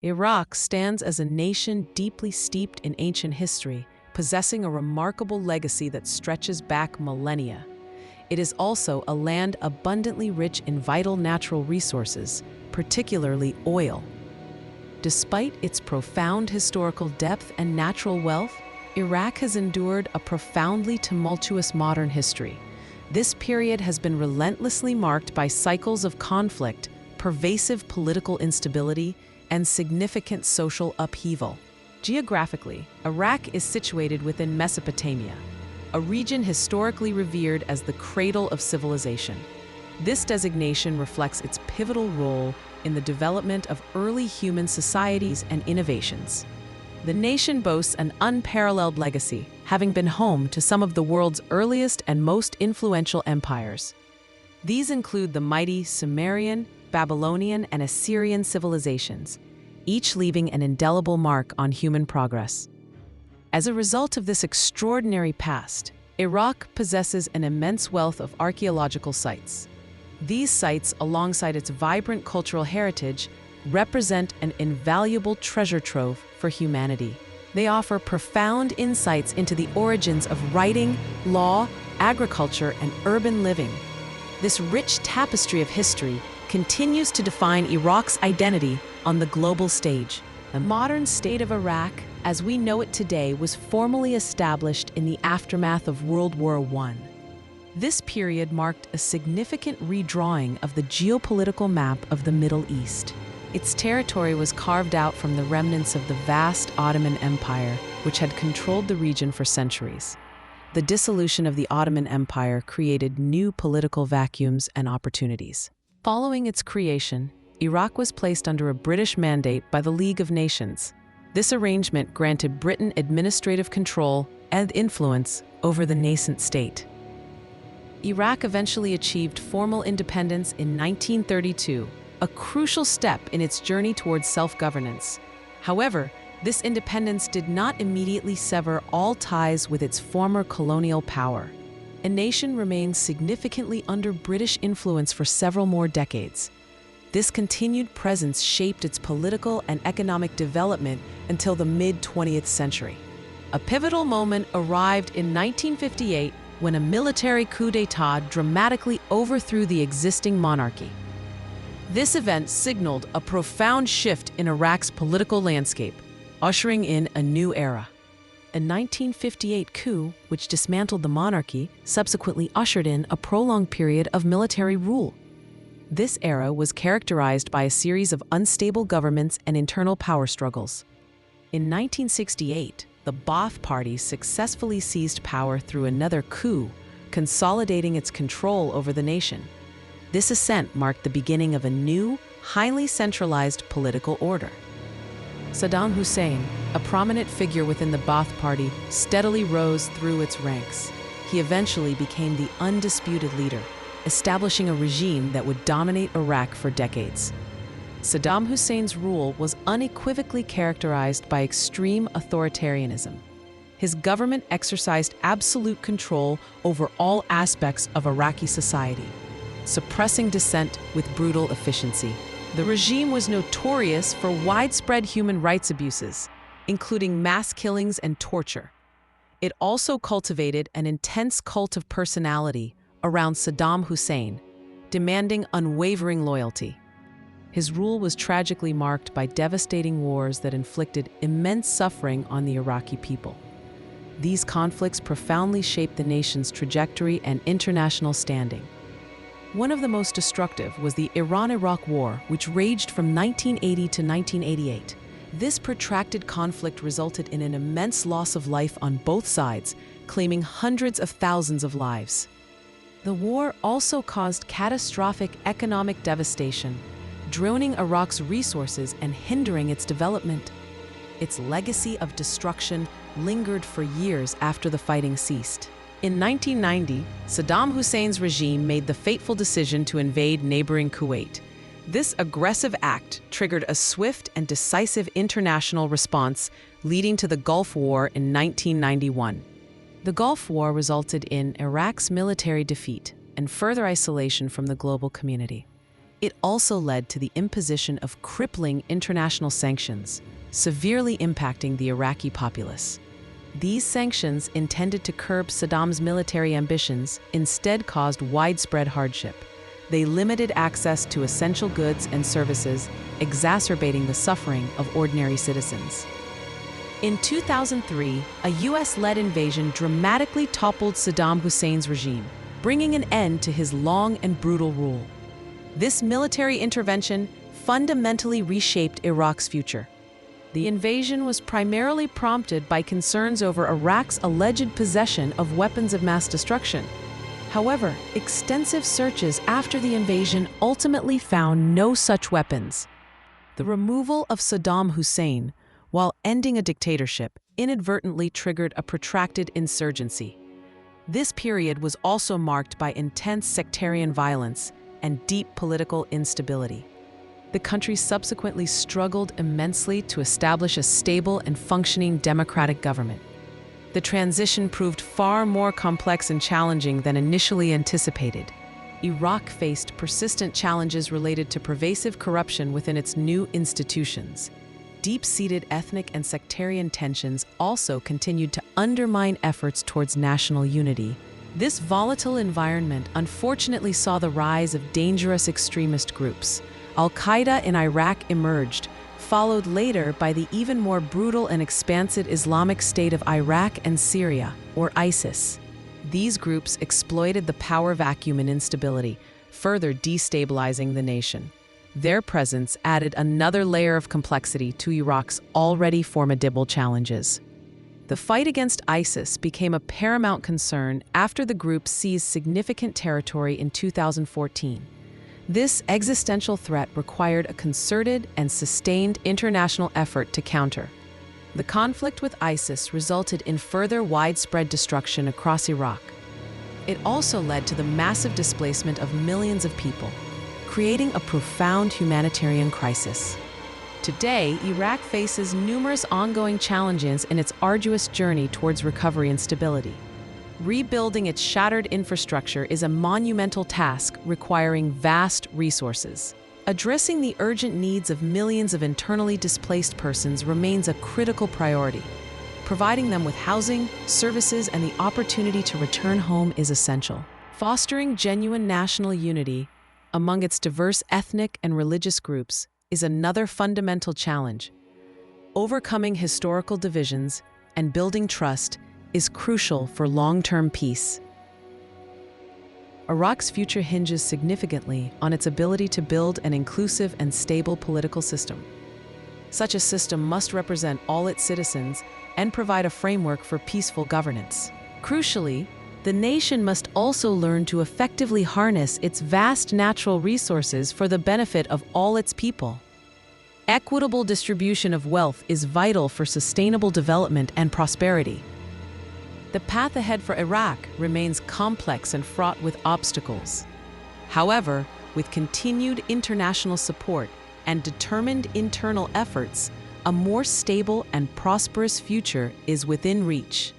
Iraq stands as a nation deeply steeped in ancient history, possessing a remarkable legacy that stretches back millennia. It is also a land abundantly rich in vital natural resources, particularly oil. Despite its profound historical depth and natural wealth, Iraq has endured a profoundly tumultuous modern history. This period has been relentlessly marked by cycles of conflict, pervasive political instability, and significant social upheaval. Geographically, Iraq is situated within Mesopotamia, a region historically revered as the cradle of civilization. This designation reflects its pivotal role in the development of early human societies and innovations. The nation boasts an unparalleled legacy, having been home to some of the world's earliest and most influential empires. These include the mighty Sumerian, Babylonian, and Assyrian civilizations, each leaving an indelible mark on human progress. As a result of this extraordinary past, Iraq possesses an immense wealth of archaeological sites. These sites, alongside its vibrant cultural heritage, represent an invaluable treasure trove for humanity. They offer profound insights into the origins of writing, law, agriculture, and urban living. This rich tapestry of history continues to define Iraq's identity on the global stage. The modern state of Iraq, as we know it today, was formally established in the aftermath of World War I. This period marked a significant redrawing of the geopolitical map of the Middle East. Its territory was carved out from the remnants of the vast Ottoman Empire, which had controlled the region for centuries. The dissolution of the Ottoman Empire created new political vacuums and opportunities. Following its creation, Iraq was placed under a British mandate by the League of Nations. This arrangement granted Britain administrative control and influence over the nascent state. Iraq eventually achieved formal independence in 1932, a crucial step in its journey towards self-governance. However, this independence did not immediately sever all ties with its former colonial power. The nation remained significantly under British influence for several more decades. This continued presence shaped its political and economic development until the mid-20th century. A pivotal moment arrived in 1958 when a military coup d'etat dramatically overthrew the existing monarchy. This event signaled a profound shift in Iraq's political landscape, ushering in a new era. A 1958 coup, which dismantled the monarchy, subsequently ushered in a prolonged period of military rule. This era was characterized by a series of unstable governments and internal power struggles. In 1968, the Ba'ath Party successfully seized power through another coup, consolidating its control over the nation. This ascent marked the beginning of a new, highly centralized political order. Saddam Hussein, a prominent figure within the Ba'ath Party, steadily rose through its ranks. He eventually became the undisputed leader, establishing a regime that would dominate Iraq for decades. Saddam Hussein's rule was unequivocally characterized by extreme authoritarianism. His government exercised absolute control over all aspects of Iraqi society, suppressing dissent with brutal efficiency. The regime was notorious for widespread human rights abuses, including mass killings and torture. It also cultivated an intense cult of personality around Saddam Hussein, demanding unwavering loyalty. His rule was tragically marked by devastating wars that inflicted immense suffering on the Iraqi people. These conflicts profoundly shaped the nation's trajectory and international standing. One of the most destructive was the Iran-Iraq War, which raged from 1980 to 1988. This protracted conflict resulted in an immense loss of life on both sides, claiming hundreds of thousands of lives. The war also caused catastrophic economic devastation, draining Iraq's resources and hindering its development. Its legacy of destruction lingered for years after the fighting ceased. In 1990, Saddam Hussein's regime made the fateful decision to invade neighboring Kuwait. This aggressive act triggered a swift and decisive international response, leading to the Gulf War in 1991. The Gulf War resulted in Iraq's military defeat and further isolation from the global community. It also led to the imposition of crippling international sanctions, severely impacting the Iraqi populace. These sanctions, intended to curb Saddam's military ambitions, instead caused widespread hardship. They limited access to essential goods and services, exacerbating the suffering of ordinary citizens. In 2003, a US-led invasion dramatically toppled Saddam Hussein's regime, bringing an end to his long and brutal rule. This military intervention fundamentally reshaped Iraq's future. The invasion was primarily prompted by concerns over Iraq's alleged possession of weapons of mass destruction. However, extensive searches after the invasion ultimately found no such weapons. The removal of Saddam Hussein, while ending a dictatorship, inadvertently triggered a protracted insurgency. This period was also marked by intense sectarian violence and deep political instability. The country subsequently struggled immensely to establish a stable and functioning democratic government. The transition proved far more complex and challenging than initially anticipated. Iraq faced persistent challenges related to pervasive corruption within its new institutions. Deep-seated ethnic and sectarian tensions also continued to undermine efforts towards national unity. This volatile environment unfortunately saw the rise of dangerous extremist groups. Al-Qaeda in Iraq emerged, followed later by the even more brutal and expansive Islamic State of Iraq and Syria, or ISIS. These groups exploited the power vacuum and instability, further destabilizing the nation. Their presence added another layer of complexity to Iraq's already formidable challenges. The fight against ISIS became a paramount concern after the group seized significant territory in 2014. This existential threat required a concerted and sustained international effort to counter. The conflict with ISIS resulted in further widespread destruction across Iraq. It also led to the massive displacement of millions of people, creating a profound humanitarian crisis. Today, Iraq faces numerous ongoing challenges in its arduous journey towards recovery and stability. Rebuilding its shattered infrastructure is a monumental task requiring vast resources. Addressing the urgent needs of millions of internally displaced persons remains a critical priority. Providing them with housing, services, and the opportunity to return home is essential. Fostering genuine national unity among its diverse ethnic and religious groups is another fundamental challenge. Overcoming historical divisions and building trust is crucial for long-term peace. Iraq's future hinges significantly on its ability to build an inclusive and stable political system. Such a system must represent all its citizens and provide a framework for peaceful governance. Crucially, the nation must also learn to effectively harness its vast natural resources for the benefit of all its people. Equitable distribution of wealth is vital for sustainable development and prosperity. The path ahead for Iraq remains complex and fraught with obstacles. However, with continued international support and determined internal efforts, a more stable and prosperous future is within reach.